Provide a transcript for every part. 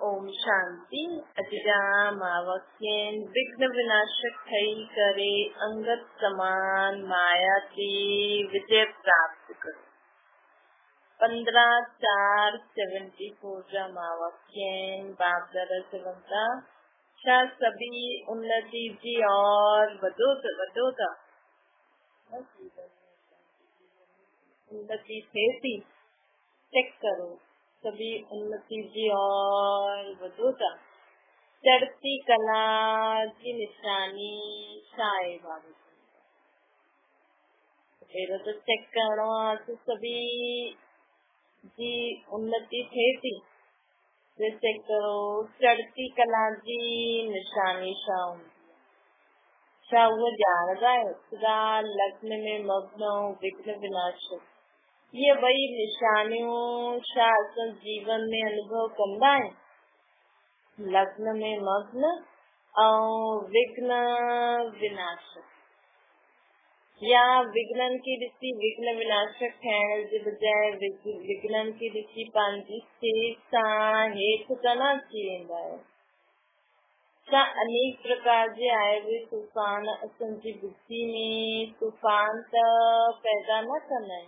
ओम शांति। अजरामावस्येन विघ्न विनाशक थई करे अंगत समान माया ते विजय प्राप्त करो। 15/4/74 अमावस्येन बाप दादा से बनता सभी उन्नति जी और वधोता उन्नति थे चेक करो सभी उन्नति जी और वधोता चढ़ती कला की निशानी शाये बाबू फिर तो चेक करो तो सभी जी उन्नति थे चेक करो चढ़ती कला जी निशानी शाह वो जान जाए सदा लग्न में मग्न विघ्न विनाशक ये वही निशानियों शासन जीवन में अनुभव कंदा है। लग्न में मग्न और विघ्न विनाशक या विघ्नन की ऋषि विघ्न विनाशक है जे बजाय विघ्नन की ऋषि पांची से हेठ तना चींदा है। अनेक प्रकार जे आए हुए तूफान असांजी बुद्धि में तूफान पैदा न करना है।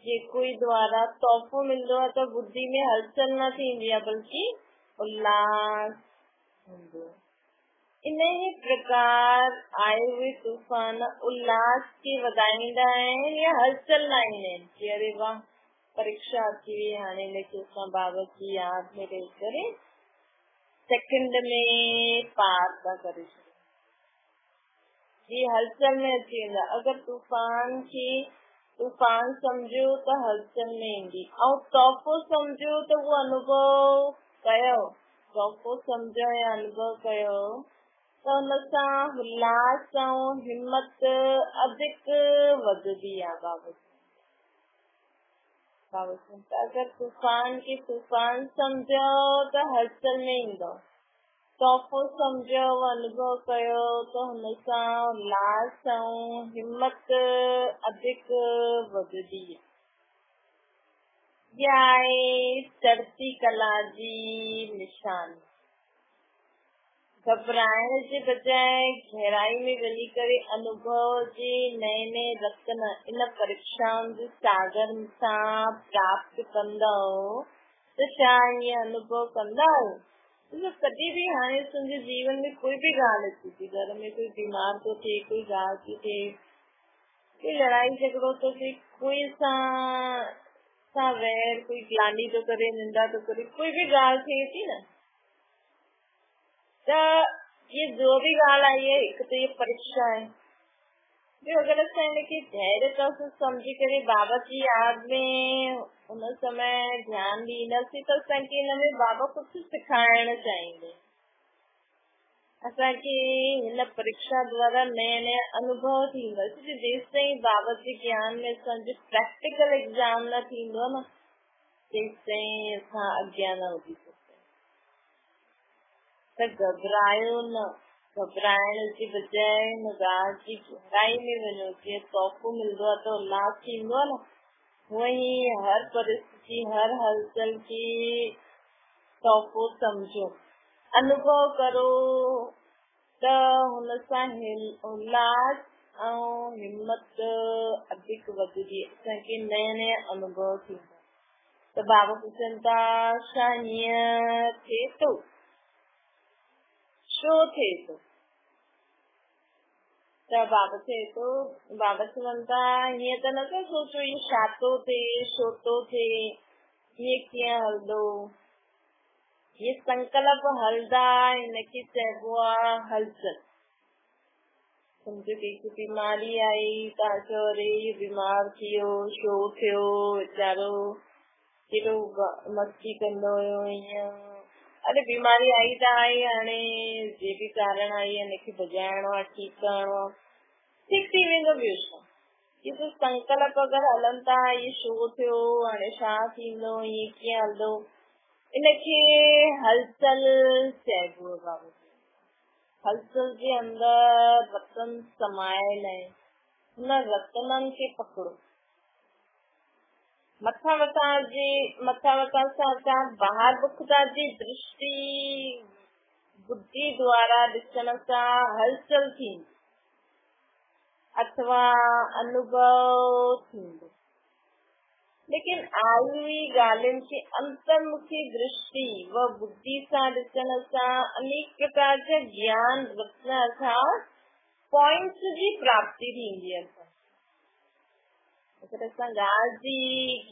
जे कोई द्वारा तोहफो मिलंदो आहे त बुद्धि में हलचल न थींदी आहे बल्कि उल्लास हूंदो। इन ही प्रकार आए हुए तूफान उल्लास के वधाईंदा आहिनि या हलचल लाहींदा आहिनि कि अरे वाह परीक्षा अची वई हाणे हिनखे असां बाबा जी यादि में रही करे सेकंड में पार था करे छॾियूं। ये हलचल में अची वेंदा। अगर तूफान समझो तो हलचल में ईंदी और तोहफो समझो तो वो अनुभव कयो तोहफो समझो या अनुभव कयो तो हुन सां उल्लास ऐं हिम्मत अधिक वधंदी आहे। बाबा अगर तूफान समझो तो हलचल में ईंदो तोहफो समझो अनुभव कयो तो हुन सां उल्लास ऐं हिम्मत अधिक वधंदी आहे। इहा आहे चढ़ती कला जी निशानी। घबराइण जे बजाय गहराई में वञी करे अनुभव जे नए रतन इन परीक्षाउनि जे सागर सां प्राप्त कंदव त छा ईअं अनुभव कंदा आहियो। कॾहिं बि हाणे तुंहिंजे जीवन में कोई भी ॻाल्हि अचे थी, घर में कोई बीमार तो थे, कोई ॻाल्हि थी थे, कोई लड़ाई झगड़ो तो थे, कोई सां वैर, कोई ग्लानी तो करे, निंदा तो करे, कोई भी ॻाल्हि थिए थी न त ये जो भी ॻाल्हि आई है हिकु त ये परीक्षा है। ॿियो अगरि असां हिनखे धैर्य सां सम्झी करे बाबा जी यादि में उन समय ध्यानु ॾींदासीं त असांखे हिन में बाबा कुझु सिखाइण चाहींदे। असांखे हिन परीक्षा द्वारा नया अनुभव थींदा। जेसि ताईं बाबा जे ज्ञान में असांजो प्रैक्टिकल एग्जाम न थींदो न तेसि ताईं असां अॻियां न वधी सघंदा। त घबरायो न, घबराइण जे बजाय हिन ॻाल्हि जी गहराई में वञो। जीअं तोहफो मिलंदो आहे त उल्लास थींदो आहे न, वही हर परिस्थिति हर हलचल की तोहफो समझो अनुभव करो त हुन सां उल्लास ऐं हिम्मत अधिक वधंदी। असांखे नया अनुभव थींदा। त बाबा पुछनि था छा हीअं थिए थो, छो थिए थो। त बाबा चवनि था हीअं त नथा सोचो ये छा थो थिए, छो थो थिए, ये कीअं हलंदो। ये संकल्प हलंदा हिनखे चइबो आहे हलचल। सम्झो कंहिंखे बीमारी आई त चओ अरे ये बीमार थी वियो, छो थियो, वीचारो केॾो मस्ती कंदो हुयो हीअं। अरे बीमारी आई त आई, हाणे जे बि कारण आई हिनखे भॼाइणो आहे, ठीकु करणो आहे, ठीकु थी वेंदो। ॿियो छा। ये संकल्प अगरि हलनि था ये छो थियो, हाणे छा थींदो, हीअं कीअं हलंदो, इनखे हलचल चइबो आहे। हलचल जे अंदरि रतन समायल आहे। हुन रतननि खे पकड़ो। मथा वथा सां बाहर बुखता जी दृष्टि बुद्धि द्वारा ॾिसण सां हलचल थींदी अथवा अनुभव थींदो, लेकिन आयुवी ॻाल्हियुनि खे अंतर्मुखी दृष्टि व बुद्धि सां ॾिसण सां अनेक प्रकार जा ज्ञान रत्न अर्थात पॉइंट्स जी प्राप्ति थींदी आहे। अगरि असां ॻाल्हि जी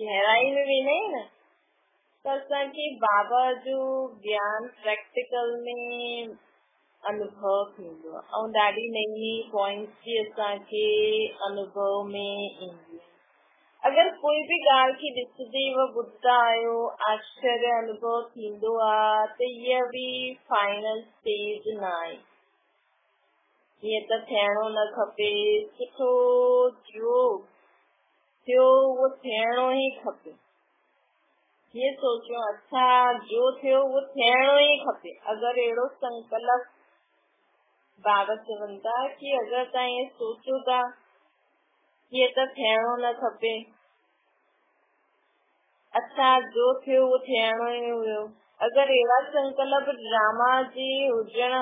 गहराई में वेंदा आहियूं न त असांखे बाबा जो ज्ञान प्रैक्टिकल में अनुभव थींदो आहे ऐं ॾाढी नई नई पॉइंट्स जी असांखे अनुभव में ईंदी आहे। अगरि कोई बि ॻाल्हि खे ॾिसंदे व ॿुधंदा आहियो आश्चर्य अनुभव थींदो आहे त इहा बि फाइनल स्टेज न आहे। ईअं त थियणो न खपे, सुठो जो थियो उहो थियणो ई खपे। ये सोचो अच्छा जो थियो वो थियणो ई खपे। अगरि अहिड़ो संकल्प बाबा चवनि था कि अगरि तव्हां ईअं सोचो था ये त थियणो न खपे, अच्छा जो थियो वो थियणो ई हुयो। अगरि अहिड़ा संकल्प ड्रामा जे हुजण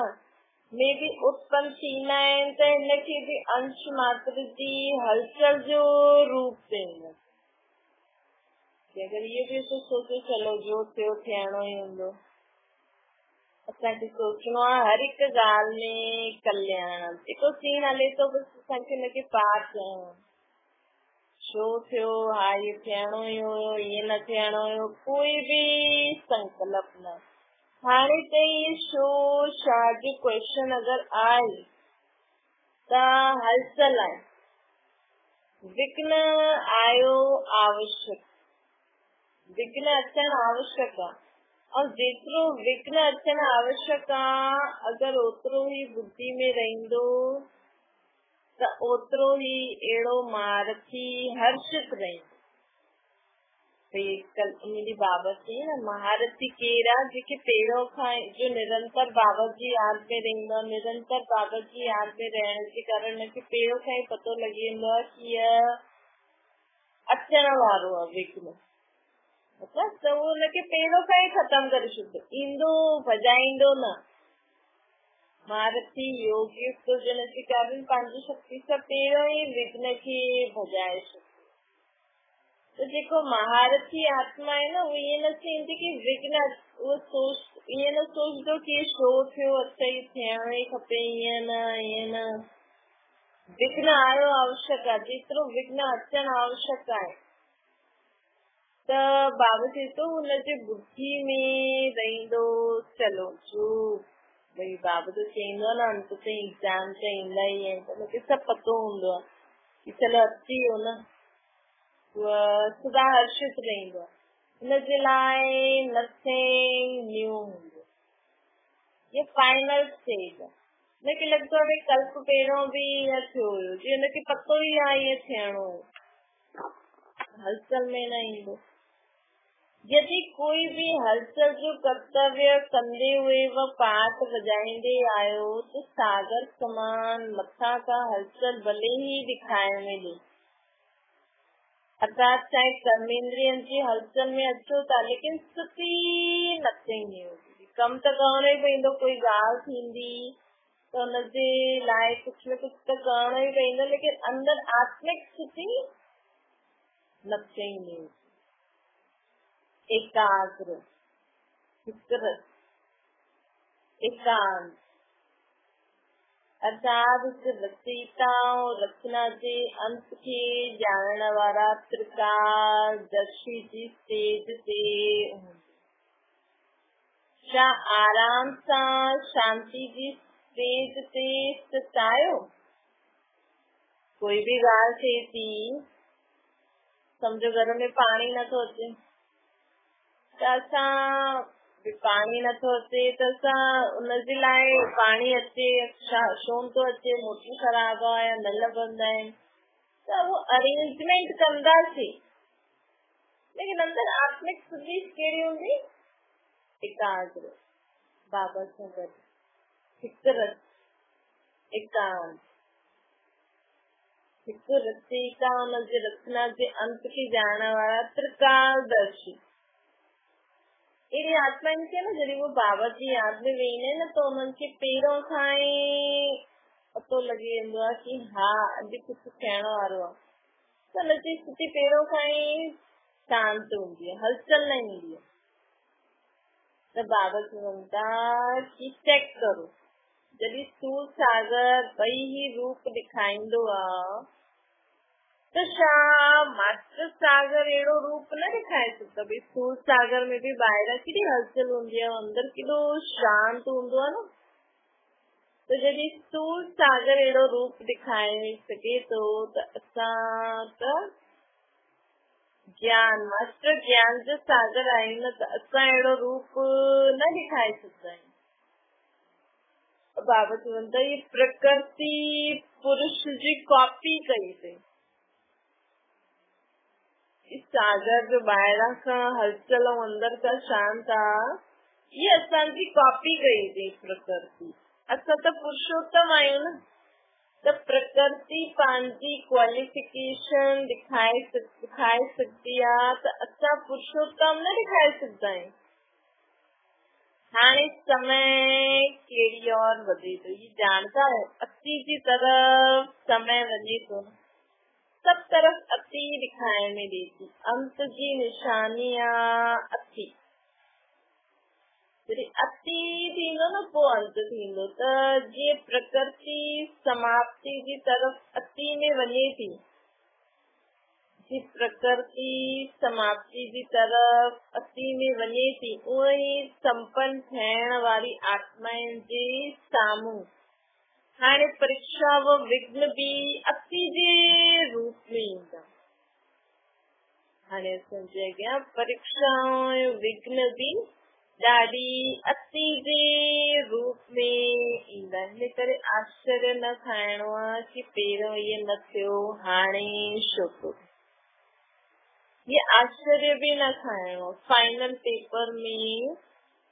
में बि उत्पन्न थींदा आहिनि त हिनखे बि अंश मात्र जी हलचल जो रूप ॾींदा। अगरि इहो बि सोचो चलो जो थियो थियणो ई हूंदो, असांखे सोचणो आहे हर हिकु ॻाल्हि में कल्याण जेको सीन हले थो बसि असांखे हुनखे पार करणो। छो थियो हा इहो थियणो ई हुयो, ईअं न थियणो हुयो, कोई बि संकल्प न। हाणे ताईं शो छा जो क्वेश्चन अगरि आहे त हलचल आहे, विघ्न आयो आवश्यक, विघ्न अचणु आवश्यक आहे और जेतिरो विघ्न अचणु आवश्यक आहे अगरि ओतिरो ई बुद्धि में रहंदो त ओतिरो ई अहिड़ो महारथी हर्षित रहंदो। मुंहिंजी बाबा चई न महारथी केरु आहे जेके पहिरियों खां जो निरंतर बाबा जी यादि में रहंदो आहे, निरंतर बाबा जी यादि में रहण जे कारण हुनखे पहिरियों खां ई पतो लॻी वेंदो आहे कि हीअ अचण वारो आहे विघ्न, मतलब त उहो हुनखे पहिरियों खां ई ख़तम करे छॾींदो, ईंदो भॼाईंदो न। महारथी योगी हुजण जे कारण पंहिंजी शक्ति सां पहिरियों ई विघ्न खे भॼाए छॾींदो। तो जेको महारथी आत्मा आहे न वो ईअं न थींदी कि विघ्न उहो ईअं न सोचदो कि छो थियो अच्छा ई थियणो ई खपे, ईअं न विघ्न आयो आवश्यक आहे, जेतिरो विघ्न अचणु आवश्यक आहे त बाबा चए थो हुनजे बुद्धि में रहंदो। चलो जो भई बाबा तो चईंदो आहे न अंत ताईं एग्जाम त ईंदा ई आहिनि त मूंखे सभु पतो हूंदो आहे कि चलो अची वियो न, सदा हर्षित रहंदो आहे। हिनजे लाइ नथिंग न्यू हूंदो, ये फाइनल स्टेज आहे। हुनखे लॻंदो आहे कल्प पहिरियों बि ईअं थियो हुयो, जी हुनखे पतो ई आहे ईअं थियणो, हलचल में न ईंदो। यदि कोई भी हलचल जो कर्तव्य कंदे हुए व पाठ बजाईंदे आयो तो सागर समान मथा का हलचल भले ही दिखाई में दे, अर्थात चाहे कर्मेंद्रियन जी हलचल में अचो था लेकिन स्थिति नथिंग नहीं होगी। कम त करणो ई पवंदो, कोई ॻाल्हि थींदी त हुनजे लाइ कुझु न कुझु त करणो ई पवंदो, लेकिन अंदर आत्मिक स्थिति नथिंग नहीं होगी। एकाग्र, एकांत अर्थात रचयिता और रचना जे अंत खे ॼाणण वारा त्रिकालदर्शी जी स्टेज ते छा आराम सां शांति जी स्टेज ते स्थित आहियो। कोई भी ॻाल्हि थिए थी, सम्झो घर में पाणी नथो अचे त असां पाणी नथो अचे त असां उनजे लाइ पाणी अचे छो थो अचे, मोटर ख़राब आहे या नल बंदि आहिनि त उहो अरेंजमेंट कंदासीं, लेकिन अंदर आत्मिक स्थिति कहिड़ी हूंदी, एकाग्र, बाबा सां गॾु फिक्रत, एकांत। हिक रचयिता हुनजे रचना जे अंत थी जाइण वारा त्रिकालदर्शी अहिड़ी आत्माउनि खे न जॾहिं वो बाबा जी याद में वेहींदा आहिनि न त उन्हनि खे पहिरों खां ई पतो लॻी वेंदो आहे कि हा अॼु कुझु थियण वारो आहे। त हुनजी स्थिति पहिरों खां ई शांत हूंदी आहे, हलचल न ईंदी आहे। त बाबा चवनि था कि चेक करो, जॾहिं स्थूल सागर ॿई ही रूप ॾेखारींदो आहे त छा मास्टर सागर अहिड़ो रूप न ॾेखारे सघंदो? भई स्थूल सागर में बि ॿाहिरां केॾी हलचल हूंदी आहे, अंदर केॾो शांत हूंदो आहे न। त जॾहिं स्थूल सागर अहिड़ो रूप ॾेखारे सघे थो त असां त ज्ञान मास्टर ज्ञान जो सागर आहियूं न, त असां अहिड़ो रूप न ॾेखारे सघंदा आहियूं। बाबा चवनि था ये प्रकृति पुरुष जी कॉपी कई अथई। इस सागर जो ॿाहिरां खां हलचल ऐं अंदर खां शांत आहे, ये असांजी कॉपी कई अथई प्रकृति। असां त पुरुषोत्तम आहियूं न, त प्रकृति पंहिंजी क्वालिफिकेशन दिखाए सघंदी आहे, त असां पुरुषोत्तम न ॾेखारे सघंदा आहियूं। हाणे समय कहिड़ी और वधे थो, ये जानता है, अति जी तरफ समय वञे थो, सब तरफ अति दिखाइण में ॾिए थी। अंत जी निशानी आहे अति। जॾहिं अति थींदो न पोइ अंत थींदो। त जीअं प्रकृति समाप्ति जी तरफ अति में वञे थी, जी प्रकृति समाप्ति जी तरफ अति में वञे थी, उहा ई संपन्न थियण वारी आत्माउनि जे साम्हूं हाणे परीक्षा व विघ्न भी अति जे रूप में ईंदा। हाणे असांजे अॻियां परीक्षा विघ्न भी ॾाढी अति जे रूप में ईंदा। हिन करे आश्चर्य न खाइणो आहे कि पहिरियों इहे न थियो, हाणे छो थो। ये आश्चर्य भी न खाइणो। फाइनल पेपर में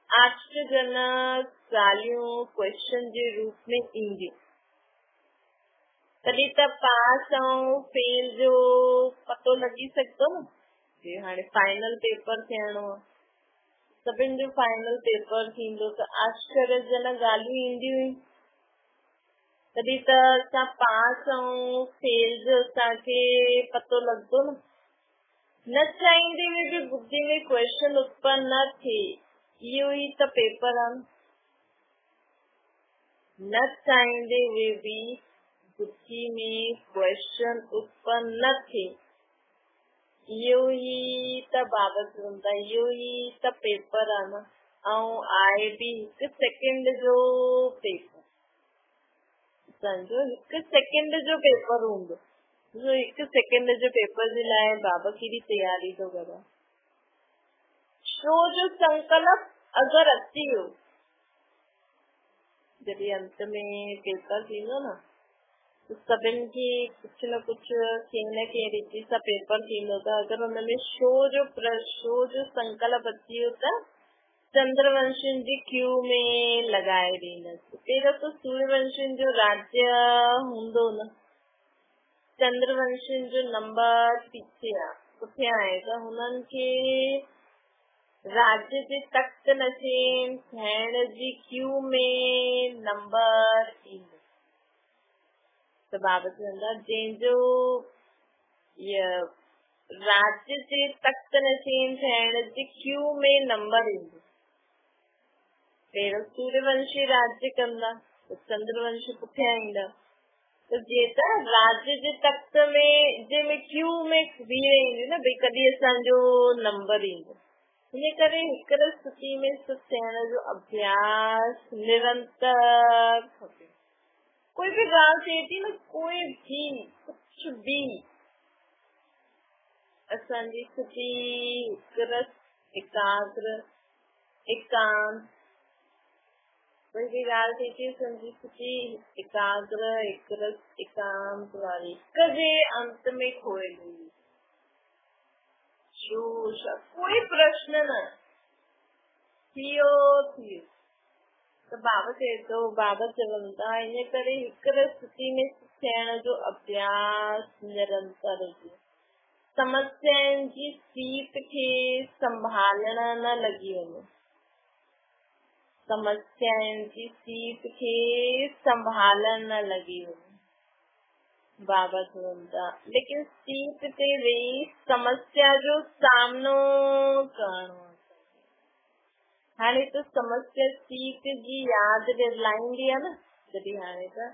आश्चर्यजनक ॻाल्हियूं क्वेश्चन जे रूप में ईंदियूं, तॾहिं त पास ऐं फेल जो पतो लॻी सघंदो न। जी हाणे फाइनल पेपर थियणो आहे, सभिनि जो फाइनल पेपर थींदो त आश्चर्यजनक ॻाल्हियूं ईंदियूं ई, तॾहिं त असां पास ऐं फेल जो असांखे पतो लॻंदो न। न चाहींदे हुए भी बुद्धि में क्वेश्चन उत्पन्न न थिए, इहो ई त पेपर आहे। न चाहींदे हुए भी बुद्धि में क्वेश्चन उत्पन्न न थिए, इहो ई त बाबा चवनि था, इहो ई त पेपर आहे न। ऐं आहे बि हिकु सेकेंड जो पेपर, सम्झो हिकु सेकेंड जो पेपर हूंदो। हिकु सेकेंड जे पेपर जे लाइ बाबा केॾी तयारी थो करे। शो जो संकल्प अगरि अची वियो, जॾहिं अंत में पेपर थींदो न, त सभिनि खे कुझु न कुझु कंहिं न कंहिं रीति सां पेपर थींदो। त अगरि हुनमें शो जो संकल्प अची वियो त चंद्रवंशियुनि जी क्यू में लॻाए ॾींदसि। पहिरियों त सूर्यवंशियुनि जो राज्य हूंदो न, चंद्रवंशियुनि जो नंबर पुठियां आहे, त हुननि खे राज्य जे तख़्त नशीन थियण जी क्यू में नंबर ईंदो। त बाबा चवंदा जंहिंजो राज्य जे तख़्त नशीन थियण जी क्यू में नंबर ईंदो। पहिरियों सूर्यवंशी राज्य कंदा त चंद्रवंशी पुठियां ईंदा। त जीअं त राज्य जे तख़्त में जंहिंमें क्यू में बीह ईंदी न, भई कॾहिं असांजो नंबर ईंदो। इन करे हिकड़ स्थिति में स्थित थियण जो अभ्यास निरंतर खपे। कोई भी ॻाल्हि थिए थी न, कोई भी कुझु भी असांजी स्थिति हिकरस एकाग्र एकांत, कोई भी ॻाल्हि थिए थी असांजी स्थिति एकाग्र हिकरस एकांत वारी हिक जे अंत में खोए हुई। कोई प्रश्न न थियो। त बाबा चए थो, बाबा चवनि था इन करे हिकड़ स्थिति में थियण जो अभ्यास निरंतर हुजे। समस्याउनि जी सीट खे संभालण न लॻी वञे, समस्याउनि जी सीट खे संभालण न लॻी वञे। बाबा चवनि था लेकिन सीट ते वेही समस्या जो सामनो करणो। हाणे त समस्या सीट जी यादि दिलाईंदी आहे न, जॾहिं हाणे त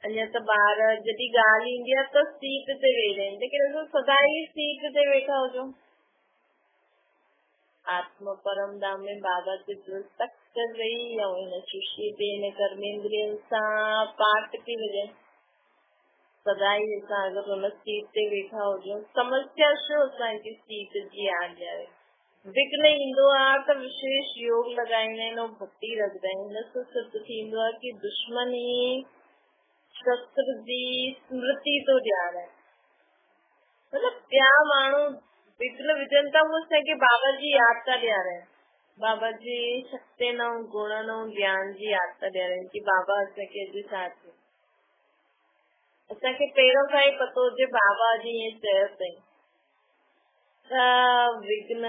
अञा त ॿार जॾहिं ॻाल्हि ईंदी आहे त सीट ते वेही आहिनि, लेकिन असां सदा ई सीट ते वेठा हुजूं। आत्मा परम धाम में बाबा जे दिलि तक वेही ऐं हिन शीशी ते हिन कर्मेंद्रियनि सां पाठ थी वॼे। सदा ई असां अगरि हुन सीट ते वेठा हुजूं, समस्या छो असांजी सीट जी यादि ॾियारे। विघ्न ईंदो आहे त विशेष योग लॻाईंदा आहिनि ऐं भक्ति रखंदा आहिनि। हिन सां सिद्ध थींदो आहे कि दुश्मन ई शस्त्र जी स्मृति थो ॾियारे। मतिलबु ॿिया माण्हू विघ्न विझनि था, उहो असांखे बाबा जी यादि था ॾियाराइनि, बाबा जी शक्तियुनि ऐं गुणनि ऐं ज्ञान जी यादि था ॾियाराइनि कि बाबा असांखे अॼु छा थियो। असांखे पहिरों खां ई पतो हुजे बाबा अॼु ईअं चयो अथई त विघ्न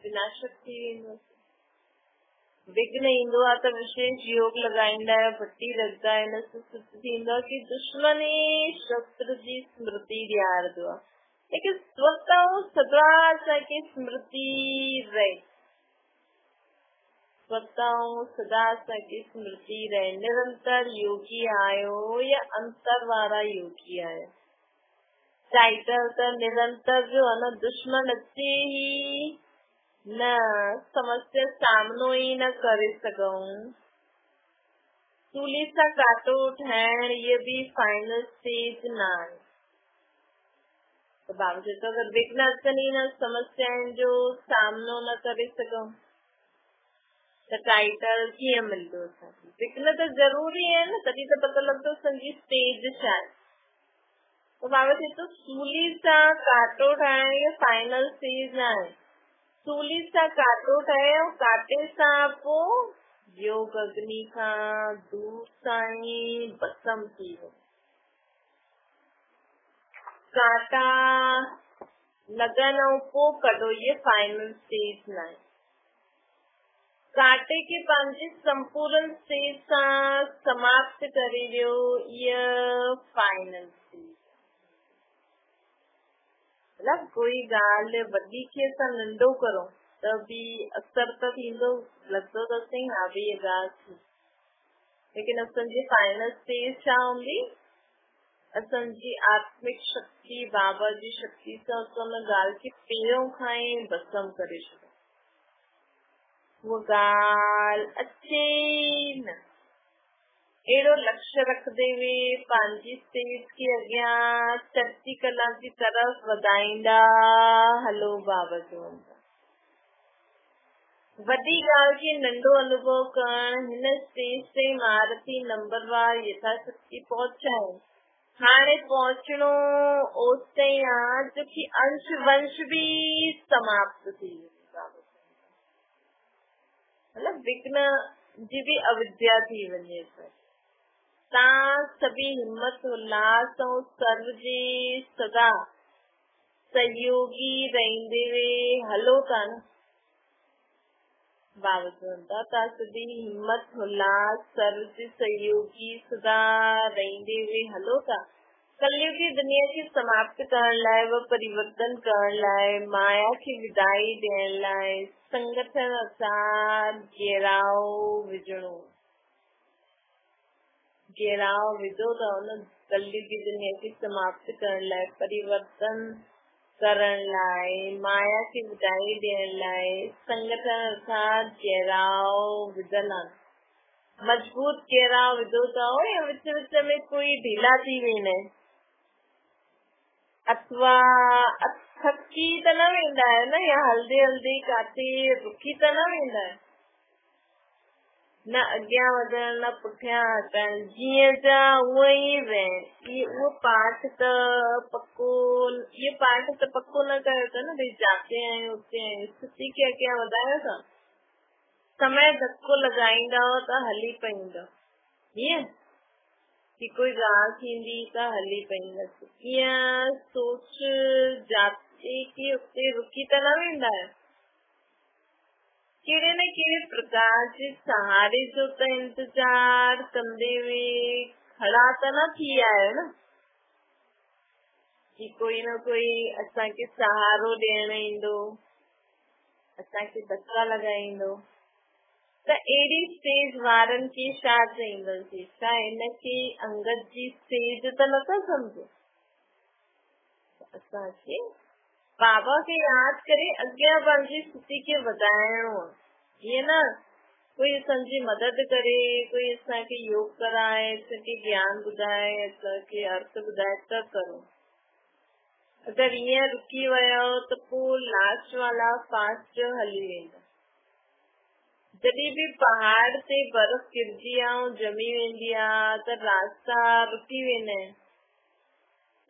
विनाशक थी वेंदो। विघ्न ईंदो आहे त विशेष योग लॻाईंदा आहियो, भट्टी रखंदा आहिनि, सिद्ध थींदो आहे कि दुश्मन ई शस्त्र जी स्मृति ॾियारंदो आहे। लेकिन स्वतः सदा असांखे स्मृति रहे, स्वतः सदा असांखे स्मृति रहे। निरंतर योगी आयो या अंतर वारा योगी आयो। टाइटल त निरंतर जो है न, दुश्मन अचे ही न, समस्या सामनो ही न करे सघूं। सूली सां कांटो ठाहिण ये भी फाइनल स्टेज न आहे। त बाबा चए थो अगरि विघ्न अचनि ही न, समस्याउनि जो सामनो न करे सघूं त टाइटल कीअं मिलंदो असांखे। विघ्न त ज़रूरी आहे न, तॾहिं त पतो लॻंदो असांजी स्टेज छा आहे। तो बाबा चए थो सूली सां कांटो ठाहिण ये फाइनल स्टेज न आहे। सूली सां कांटो ठाहे ऐं कांटे सां पोइ योग अग्नि खां दूर सां ई भस्म थी वियो। कांटा लॻनि ऐं पोइ कढो, ये फाइनल स्टेज न आहे। कांटे खे पंहिंजे संपूर्ण स्टेज सां समाप्त करे वियो, इहा फाइनल स्टेज। मतलब कोई ॻाल्हि वॾी खे असां नंढो करूं त बि असर त थींदो, लॻंदो त सही हा भई इहा ॻाल्हि थी। लेकिन असांजी फाइनल स्टेज छा हूंदी, असांजी आत्मिक शक्ति, बाबा जी शक्ति सां असां हुन ॻाल्हि खे पहिरियों खां ई भस्म करे छॾियो। उहा ॻाल्हि अचे न। अहिड़ो लक्ष्य रखंदे हुए पंहिंजी स्टेज खे अॻियां चढ़ती कला जी तरफ़ वधाईंदा हलो। बाबा चवनि था वॾी ॻाल्हि खे नंढो अनुभव करण, हिन स्टेज ते महारथी नंबरवार यथाशक्ति पहुचाए। हाणे पहुचणो ओसि आहे जो कि अंश वंश भी समाप्त थी वञे। मतलब विघ्न जी भी अविद्या थी वञे। तव्हां सभी हिम्मत उल्लास ऐं सर्व जे सदा सहयोगी रहंदे हलो था न। बाबा चवनि था तव्हां सभी हिम्मत उल्लास सर्व जे सहयोगी सदा रहंदे हलो था। कलयुगी दुनिया खे समाप्त करण लाइ व परिवर्तन करण लाइ, माया खे विदाई ॾियण लाइ संगठन सां घेराव विझणो। घेराव विधो अथव न कलयुगी दुनिया खे समाप्त करण लाइ, परिवर्तन करण लाइ, माया खे विदाई ॾियण लाइ संगठन अर्थात घेराव विधल आहिनि। मजबूत घेराव विधो अथव या विच विच में कोई ढीला थी वेंदा आहिनि, अथवा थकी त न वेंदा आहियो न, या हलदे हलदे काथे रुकी त न वेंदा आहियो न, अॻियां वधण न पुठियां हटण, जीअं जा उहो ई रहनि। उहो पाठ त पको, इहो पाठ त पको न कयो था न भई जाते आहियूं उते आहियूं, स्थिति खे अॻियां वधायो था। समय धक्को लगाईंदव त हली पईंदव, हीअं कि कोई ॻाल्हि थींदी त हली पईंदसि, कीअं सोच जाते कि उते रुकी त न वेंदा आहियो, कहिड़े न कहिड़े प्रकार जे सहारे जो त इंतजार कंदे वे खड़ा त न थी आहियो न, कि कोई न कोई असांखे सहारो ॾियण ईंदो, असांखे धक्का लॻाईंदो। त अहिड़ी स्टेज वारनि खे छा चईंदासीं, छा हिनखे अंगद जी स्टेज त नथा सम्झो। असांखे बाबा खे यादि करे अॻियां पंहिंजी स्थिति खे वधाइणो आहे, हीअं न कोई असांजी मदद करे, कोई असांखे योग कराए, असांखे ज्ञान ॿुधाए, असांखे अर्थ ॿुधाए त करो। अगरि ईअं रुकी वियो त पोइ लास्ट वाला फास्ट हली वेंदा। जॾहिं बि पहाड़ ते बर्फ किरजी ऐं जमी वेंदी आहे त रास्ता रुकी वेंदा आहिनि,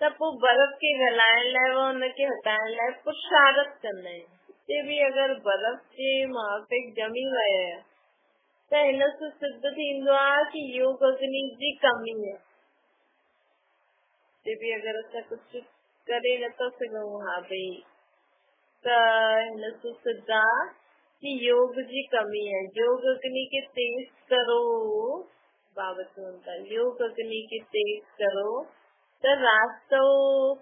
त पोइ बर्फ खे गलाइण लाइ हुनखे हटाइण लाइ पुरुषारत कंदा आहिनि। हिते बि अगरि बर्फ जे माफ़िक जमी वियो आहे त हिन सां सिद्ध थींदो आहे कि योग अग्नि जी कमी आहे। हिते बि अगरि असां कुझु करे नथा सघूं, हा भई, त हिन सां सिद्ध आहे कि योग जी कमी है। योग अग्नि के तेज करो, बाबा चवनि था योग अग्नि के तेज करो त रास्तो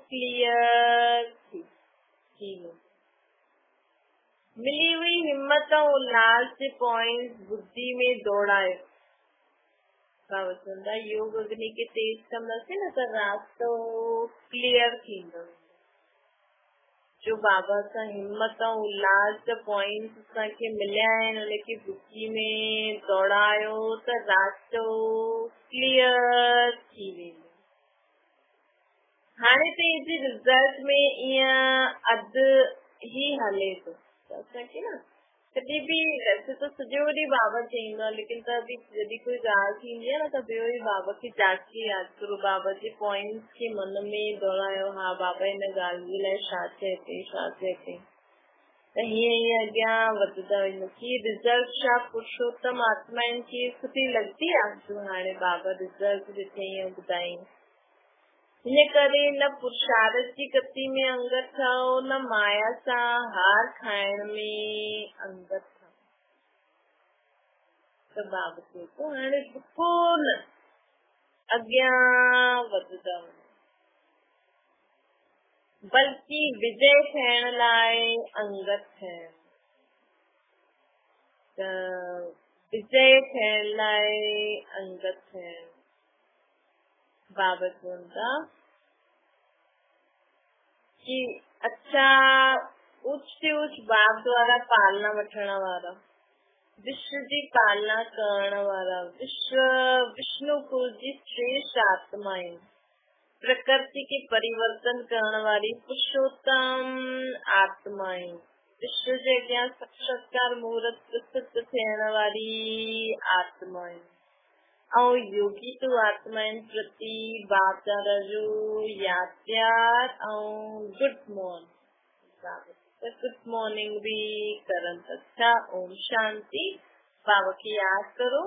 क्लियर थी मिली हुई हिम्मत ऐं उल्लास जे पॉइंट बुद्धि में दौड़ायो। बाबा चवनि था योग अग्नि के तेज कंदासीं न त रास्तो क्लियर थींदो। जो बाबा सां हिम्मत ऐं उल्लास जा पॉइंट असांखे मिलिया आहिनि, उनखे बुद्धि में दौड़ायो त रास्तो क्लियर थी वेंदो। हाणे त हिन रिज़ल्ट में ईअं अधु ई हले थो, त असांखे न कॾहिं बि वैसे तो सॼो ॾींहुं बाबा चईंदो आहे, लेकिन त बि जॾहिं कोई ॻाल्हि थींदी आहे न त ॿियो ई बाबा खे जाचे यादि करो, बाबा जे पॉइंट्स खे मन में दौड़ायो, हा बाबा हिन ॻाल्हि जे लाइ छा चए थी, त हीअं ई अॻियां वधंदा वेंदो। कि रिज़ल्ट छा पुरुषोत्तम आत्माउनि खे सुठी लॻंदी आहे जो हाणे बाबा रिज़ल्ट ॾिठई ऐं ॿुधाई। हिन करे न पुरुषार्थ जी गति में अंगत ठहो, न माया सां हार खाइण में अंगत ठहो। त बाबा चए थो हाणे रुको न, अॻियां वधंदा वञो, बल्कि विजय थियण लाइ अंगत थियण। त विजय थियण लाइ अंगत थियण। बाबा चवनि था कि अच्छा उच्च से उच्च बाप द्वारा पालना वठण वारा, विश्व जी पालना करण वारा, विष्णु कुल जी श्रेष्ठ आत्माएं, प्रकृति के परिवर्तन करण वारी पुरुषोत्तम आत्माएं, विश्व जे अॻियां साक्षात्कार मुहूर्त प्रसिद्ध थियण वारी आत्माएं ऐं योगी तो आत्माउनि प्रति बाप दादा जो यादि प्यार ऐं गुड मॉर्निंग भी करनि था। ओम शांति। बाबा खे यादि करो।